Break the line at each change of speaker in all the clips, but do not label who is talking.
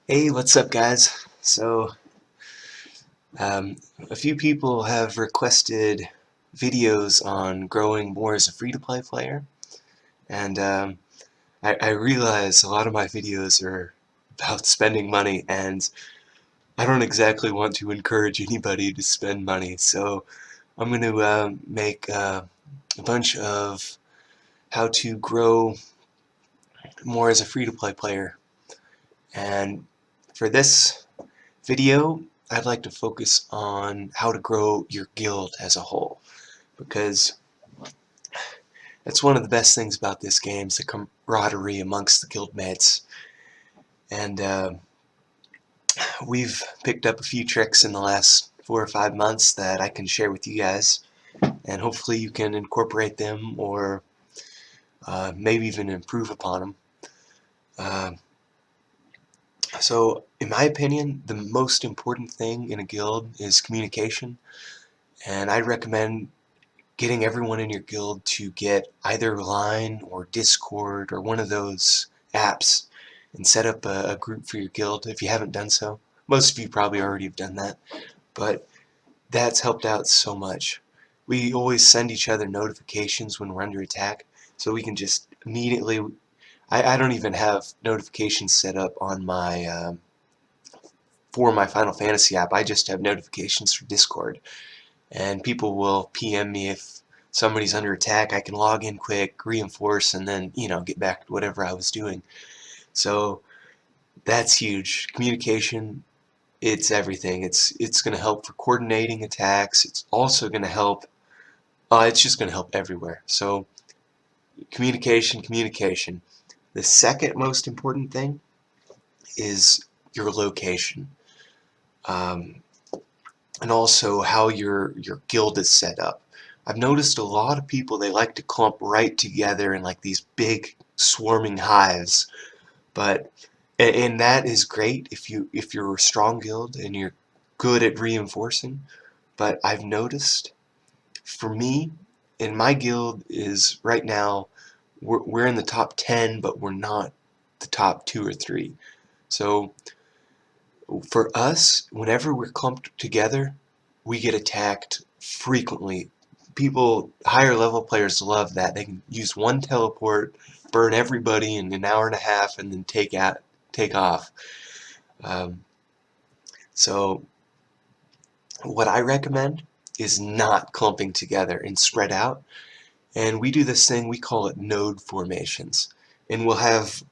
Hey, what's up, guys? A few people have requested videos on growing more as a free-to-play player, and I realize a lot of my videos are about spending money, and I don't exactly want to encourage anybody to spend money, so I'm going to make a bunch of how to grow more as a free-to-play player. And for this video, I'd like to focus on how to grow your guild as a whole, because that's one of the best things about this game, is the camaraderie amongst the guildmates. And we've picked up a few tricks in the last 4 or 5 months that I can share with you guys, and hopefully you can incorporate them or maybe even improve upon them. Uh, so in my opinion, the most important thing in a guild is communication, and I recommend getting everyone in your guild to get either Line or Discord or one of those apps and set up a group for your guild if you haven't done so. Most of you probably already have done that, but that's helped out so much. We always send each other notifications when we're under attack, so we can just immediately. I don't even have notifications set up on my for my Final Fantasy app. I just have notifications for Discord, and people will PM me if somebody's under attack. I can log in quick, reinforce, and then get back to whatever I was doing. So that's huge. Communication, it's everything. It's going to help for coordinating attacks. It's also going to help. It's just going to help everywhere. So communication, communication. The second most important thing is your location, um, and also how your guild is set up. I've noticed a lot of people, they like to clump right together in like these big swarming hives, but and that is great if you're a strong guild and you're good at reinforcing. But I've noticed, for me, in my guild is right now we're in the top 10, but we're not the top 2 or 3. So for us, whenever we're clumped together, we get attacked frequently. People, higher level players, love that. They can use one teleport, burn everybody in an hour and a half, and then take off. Um, so what I recommend is not clumping together and spread out. And we do this thing, we call it node formations. And we'll have,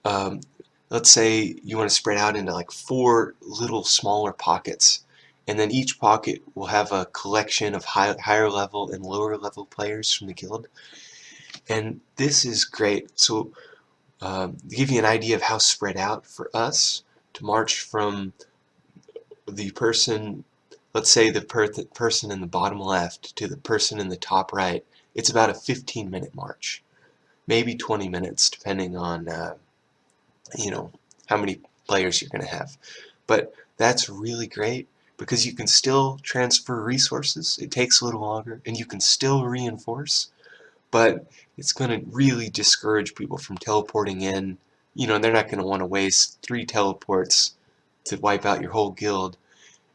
um, let's say you want to spread out into like 4 little smaller pockets. And then each pocket will have a collection of higher level and lower level players from the guild. And this is great. So to give you an idea of how spread out, for us to march from the person, let's say the person in the bottom left to the person in the top right, it's about a 15-minute march, maybe 20 minutes, depending on you know how many players you're going to have. But that's really great because you can still transfer resources. It takes a little longer, and you can still reinforce, but it's going to really discourage people from teleporting in. They're not going to want to waste 3 teleports to wipe out your whole guild.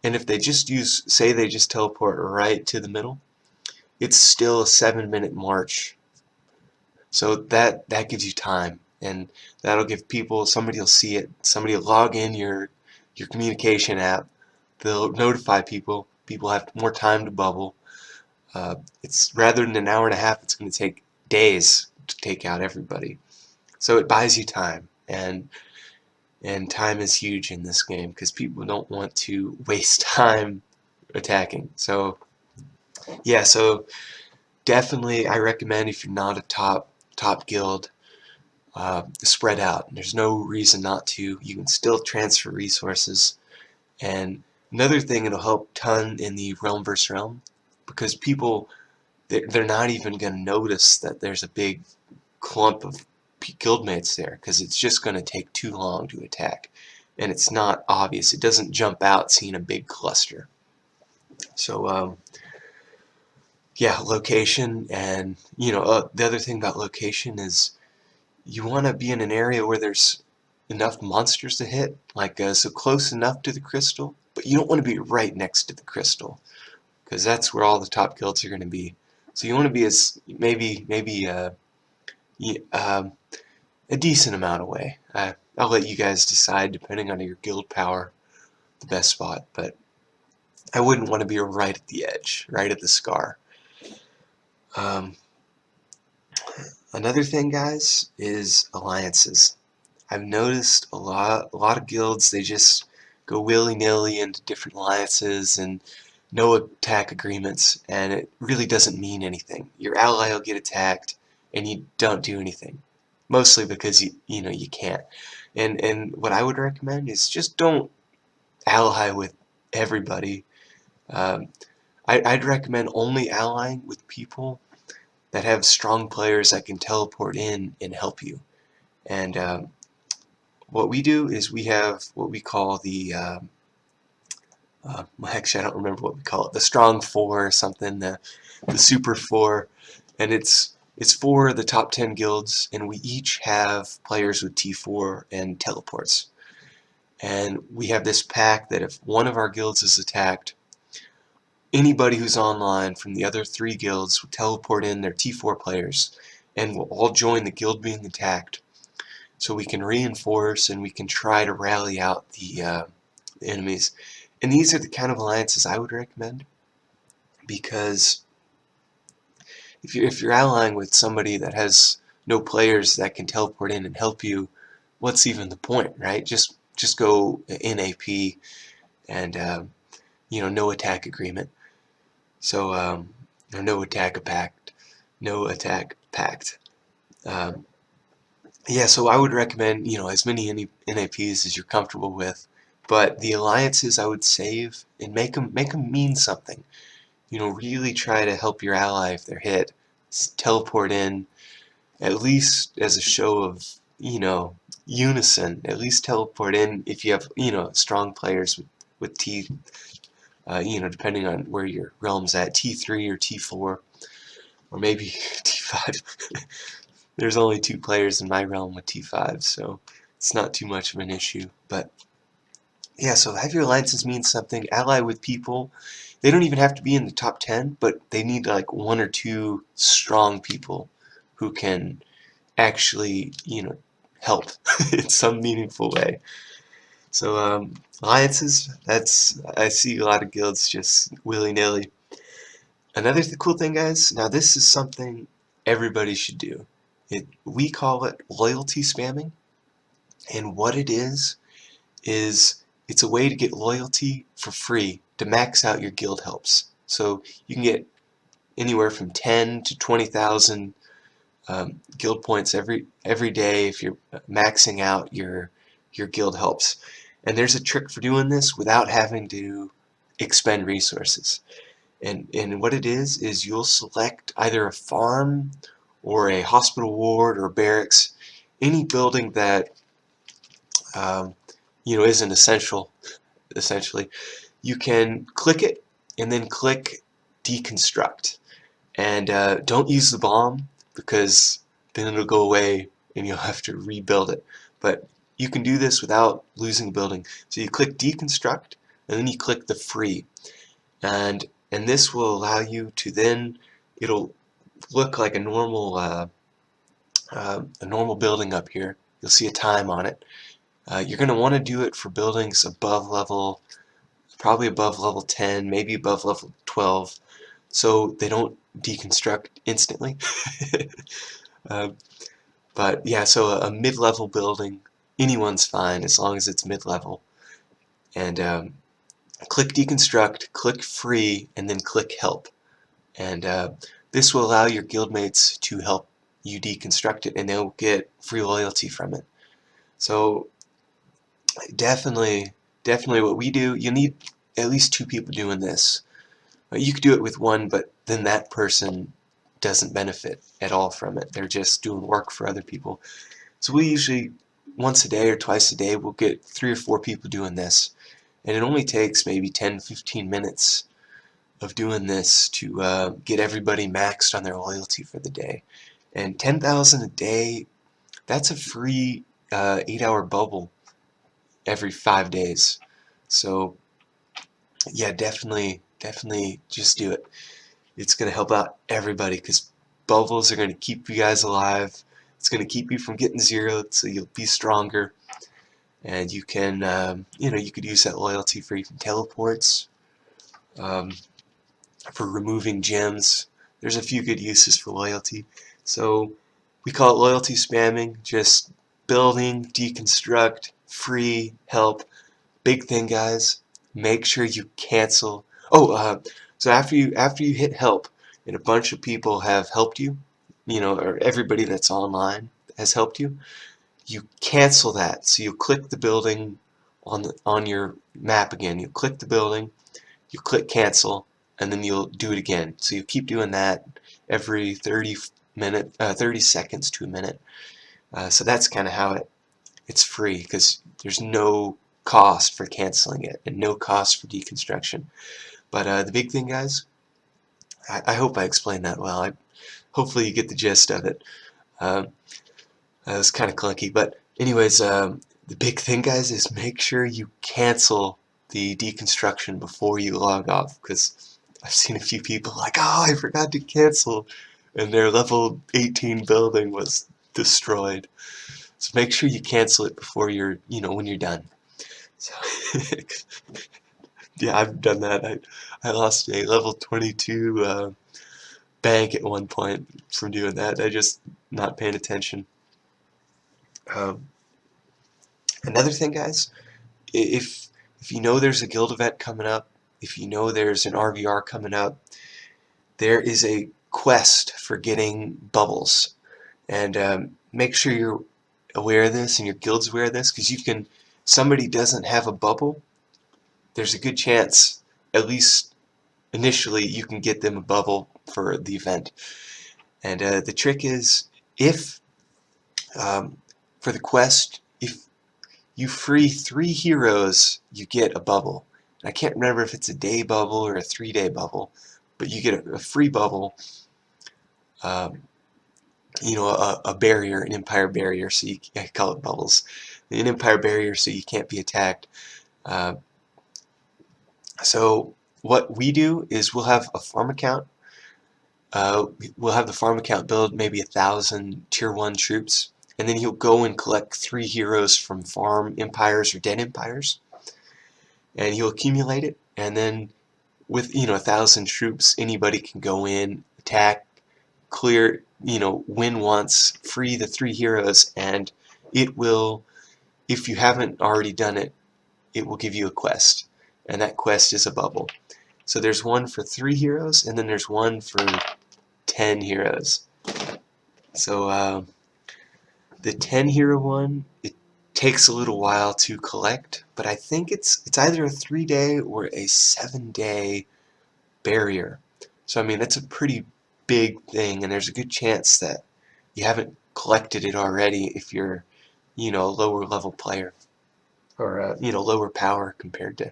And if they just say they just teleport right to the middle, it's still a 7-minute march. So that gives you time, and that'll give people, somebody will see it, somebody will log in your communication app, they'll notify people, people have more time to bubble. It's rather than an hour and a half, it's going to take days to take out everybody. So it buys you time, and time is huge in this game because people don't want to waste time attacking. So yeah, so definitely I recommend, if you're not a top guild, spread out. There's no reason not to. You can still transfer resources. And another thing, it'll help ton in the realm versus realm, because people, they're not even going to notice that there's a big clump of guildmates there, because it's just going to take too long to attack, and it's not obvious. It doesn't jump out seeing a big cluster. So yeah, location. And the other thing about location is you want to be in an area where there's enough monsters to hit, like so close enough to the crystal, but you don't want to be right next to the crystal, because that's where all the top guilds are going to be. So you want to be as a decent amount away. I'll let you guys decide, depending on your guild power, the best spot, but I wouldn't want to be right at the edge, right at the scar. Um, Another thing, guys, is alliances. I've noticed a lot of guilds, they just go willy-nilly into different alliances and no attack agreements, and it really doesn't mean anything. Your ally will get attacked and you don't do anything, mostly because you can't. And what I would recommend is just don't ally with everybody. um, I'd recommend only allying with people that have strong players that can teleport in and help you. And what we do is we have what we call the actually I don't remember what we call it, the strong four or something, the super four, and it's for the top 10 guilds, and we each have players with T4 and teleports. And we have this pact that if one of our guilds is attacked, anybody who's online from the other 3 guilds will teleport in their T4 players and we'll all join the guild being attacked, so we can reinforce and we can try to rally out the enemies. And these are the kind of alliances I would recommend, because if you're allying with somebody that has no players that can teleport in and help you, what's even the point, right? Just go in AP and no attack agreement. So or no attack pact, no attack pact. Um, yeah, so I would recommend as many NAPs as you're comfortable with, but the alliances I would save and make them mean something. Really try to help your ally if they're hit. Teleport in, at least as a show of, unison. At least teleport in if you have, strong players with T, depending on where your realm's at, T3 or T4, or maybe T5. There's only 2 players in my realm with T5, so it's not too much of an issue. But yeah, so have your alliances mean something. Ally with people. They don't even have to be in the top 10, but they need like 1 or 2 strong people who can actually, help in some meaningful way. So alliances, I see a lot of guilds just willy-nilly. Another cool thing, guys, now this is something everybody should do. We call it loyalty spamming, and what it is it's a way to get loyalty for free to max out your guild helps. So you can get anywhere from 10 to 20,000 guild points every day if you're maxing out your guild helps. And there's a trick for doing this without having to expend resources. And what it is you'll select either a farm or a hospital ward or barracks, any building that um, isn't essential. Essentially, you can click it and then click deconstruct. And don't use the bomb, because then it'll go away and you'll have to rebuild it. But you can do this without losing the building. So you click deconstruct and then you click the free. And this will allow you to then, it'll look like a normal building up here. You'll see a time on it. You're going to want to do it for buildings above level, probably above level 10, maybe above level 12, so they don't deconstruct instantly. uh, but yeah, so a mid-level building, anyone's fine as long as it's mid-level. And click deconstruct, click free, and then click help. And this will allow your guildmates to help you deconstruct it, and they'll get free loyalty from it. So definitely what we do, you need at least 2 people doing this. You could do it with 1, but then that person doesn't benefit at all from it. They're just doing work for other people. So we usually, once a day or twice a day, we'll get 3 or 4 people doing this. And it only takes maybe 10-15 minutes of doing this to get everybody maxed on their loyalty for the day. And 10,000 a day, that's a free 8-hour bubble every 5 days. So yeah, definitely just do it. It's gonna help out everybody because bubbles are gonna keep you guys alive. It's gonna keep you from getting zeroed, so you'll be stronger. And you can, you could use that loyalty for even teleports, um, for removing gems. There's a few good uses for loyalty. So we call it loyalty spamming, just building, deconstruct, free, help. Big thing, guys, make sure you cancel. Oh, so after you hit help, and a bunch of people have helped you, or everybody that's online has helped you, you cancel that. So you click the building on your map again. You click the building, you click cancel, and then you'll do it again. So you keep doing that every 30 seconds to a minute. So that's kind of how it's free because there's no cost for canceling it and no cost for deconstruction. But the big thing, guys, I hope I explained that well. Hopefully you get the gist of it. Um, that was kind of clunky, but anyways, the big thing, guys, is make sure you cancel the deconstruction before you log off, because I've seen a few people like, oh, I forgot to cancel, and their level 18 building was destroyed. So make sure you cancel it before when you're done. So, yeah, I've done that. I lost a level 22 bank at one point from doing that. I just not paying attention. Um, Another thing, guys, if you know there's a guild event coming up, if you know there's an RVR coming up, there is a quest for getting bubbles, and make sure you're aware of this and your guild's aware of this, because somebody doesn't have a bubble, there's a good chance, at least initially, you can get them a bubble for the event. And the trick is, if for the quest, if you free 3 heroes, you get a bubble. And I can't remember if it's a day bubble or a 3-day bubble, but you get a free bubble, um, a barrier, an empire barrier, so I call it bubbles. An empire barrier so you can't be attacked. Uh, so what we do is we'll have a farm account. We'll have the farm account build maybe 1,000 tier 1 troops, and then he'll go and collect 3 heroes from farm empires or dead empires, and he'll accumulate it, and then with 1,000 troops, anybody can go in, attack, clear, win once, free the 3 heroes, and it will, if you haven't already done it, it will give you a quest, and that quest is a bubble. So there's one for 3 heroes, and then there's one for 10 heroes. So the 10 hero one, it takes a little while to collect, but I think it's either a 3-day or a 7-day barrier. So I mean, that's a pretty big thing, and there's a good chance that you haven't collected it already if you're, a lower level player, or lower power compared to,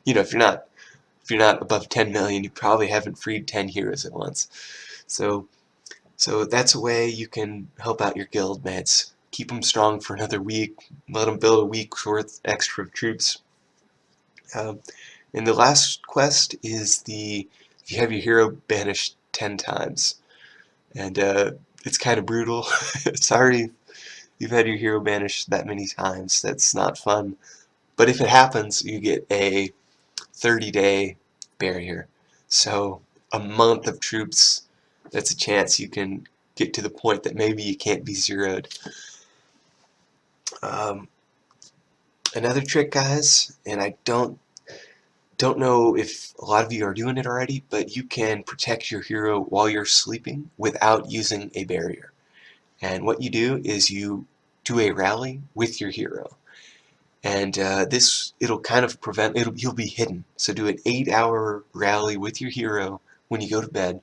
if you're not above 10 million, you probably haven't freed 10 heroes at once. So that's a way you can help out your guild mates. Keep them strong for another week. Let them build a week's worth extra of troops. Um, and the last quest is if you have your hero banished 10 times. And it's kind of brutal. Sorry you've had your hero banished that many times. That's not fun. But if it happens, you get a 30-day barrier. So a month of troops, that's a chance you can get to the point that maybe you can't be zeroed. Um, Another trick, guys, and I don't know if a lot of you are doing it already, but you can protect your hero while you're sleeping without using a barrier. And what you do is you do a rally with your hero. And it'll kind of you'll be hidden. So do an 8-hour rally with your hero when you go to bed,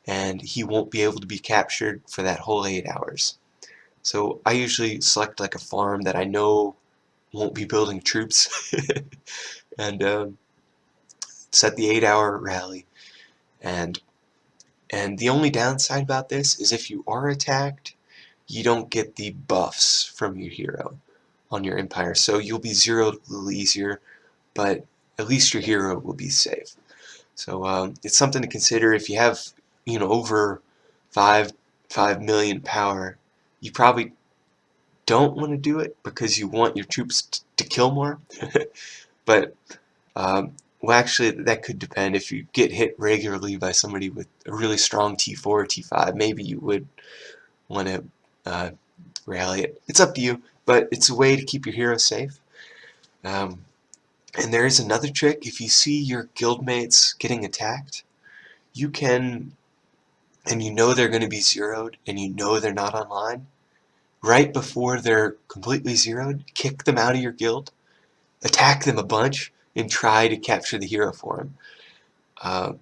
and he won't be able to be captured for that whole 8 hours. So I usually select like a farm that I know won't be building troops, and set the 8-hour rally. And the only downside about this is if you are attacked, you don't get the buffs from your hero on your empire. So you'll be zeroed a little easier, but at least your hero will be safe. So it's something to consider. If you have, over 5 million power, you probably don't want to do it because you want your troops to kill more. But well, actually, that could depend. If you get hit regularly by somebody with a really strong T4 or T5, maybe you would want to uh, rally it. It's up to you, but it's a way to keep your hero safe. Um, and there is another trick. If you see your guildmates getting attacked, you can, and you know they're going to be zeroed, and you know they're not online, right before they're completely zeroed, kick them out of your guild, attack them a bunch, and try to capture the hero for them. Uh,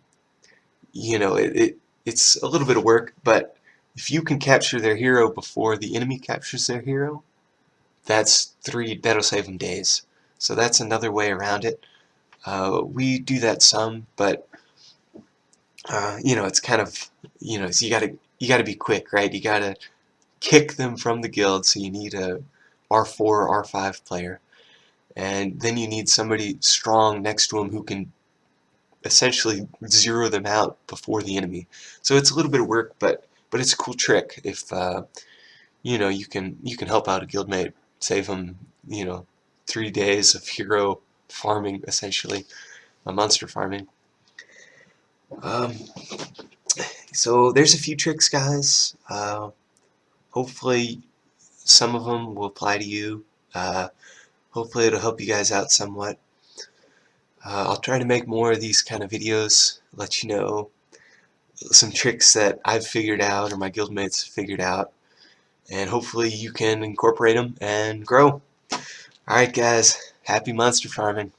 it's a little bit of work, but if you can capture their hero before the enemy captures their hero, that'll save them days. So that's another way around it. We do that some, but it's kind of, so you gotta be quick, right? You gotta kick them from the guild, so you need a R4 or R5 player, and then you need somebody strong next to them who can essentially zero them out before the enemy. So it's a little bit of work, but it's a cool trick. If you can help out a guildmate, save them, 3 days of hero farming, essentially, monster farming. Um, so there's a few tricks, guys. Hopefully some of them will apply to you. Hopefully it'll help you guys out somewhat. I'll try to make more of these kind of videos, let you know some tricks that I've figured out or my guildmates figured out, and hopefully you can incorporate them and grow. Alright guys, happy monster farming.